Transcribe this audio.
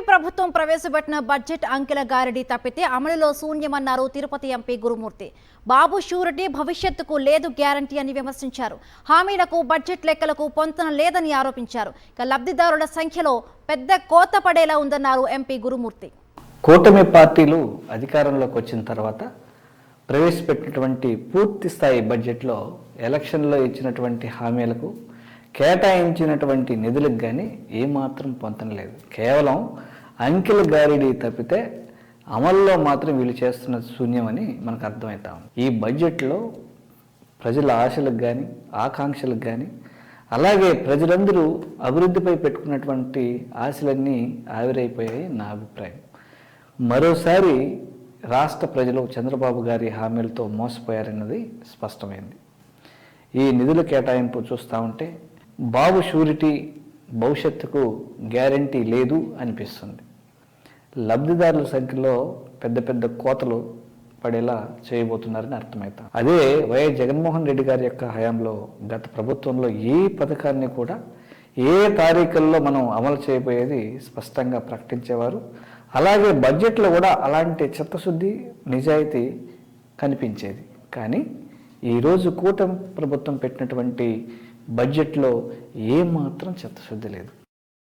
ప్రభుత్వం ప్రవేశపెట్టిన బడ్జెట్ అంకెల గారడీ తప్పితే అమలులో శూన్యమన్నారు తిరుపతి ఎంపీ గురుమూర్తి. బాబు షూరిటీ భవిష్యత్తుకు లేదు గ్యారంటీ అని విమర్శించారు. హామీలకు బడ్జెట్ లెక్కలకు పొంతన లేదని ఆరోపించారు. ఇక లబ్ధిదారుల సంఖ్యలో పెద్ద కోత పడేలా ఉందన్నారు ఎంపీ గురుమూర్తి. కూటమి పార్టీలు అధికారంలోకి వచ్చిన తర్వాత ప్రవేశపెట్టినటువంటి పూర్తి స్థాయి బడ్జెట్లో ఎలక్షన్లో ఇచ్చినటువంటి హామీలకు కేటాయించినటువంటి నిధులకు కానీ ఏమాత్రం పొంతన లేదు. కేవలం అంకెల గారిడీ తప్పితే అమల్లో మాత్రం వీళ్ళు చేస్తున్న శూన్యమని మనకు అర్థమవుతా ఉంది. ఈ బడ్జెట్లో ప్రజల ఆశలకు కానీ ఆకాంక్షలకు కానీ అలాగే ప్రజలందరూ అభివృద్ధిపై పెట్టుకున్నటువంటి ఆశలన్నీ ఆవిరైపోయాయి నా అభిప్రాయం. మరోసారి రాష్ట్ర ప్రజలు చంద్రబాబు గారి హామీలతో మోసపోయారన్నది స్పష్టమైంది. ఈ నిధుల కేటాయింపు చూస్తూ ఉంటే బాబు షూరిటీ భవిష్యత్తుకు గ్యారంటీ లేదు అనిపిస్తుంది. లబ్ధిదారుల సంఖ్యలో పెద్ద పెద్ద కోతలు పడేలా చేయబోతున్నారని అర్థమవుతాం. అదే వైఎస్ జగన్మోహన్ రెడ్డి గారి యొక్క హయాంలో గత ప్రభుత్వంలో ఏ పథకాన్ని కూడా ఏ తారీఖుల్లో మనం అమలు చేయబోయేది స్పష్టంగా ప్రకటించేవారు. అలాగే బడ్జెట్లో కూడా అలాంటి చిత్తశుద్ధి నిజాయితీ కనిపించేది. కానీ ఈరోజు కూటమి ప్రభుత్వం పెట్టినటువంటి బడ్జెట్లో ఏమాత్రం చిత్తశుద్ధి లేదు.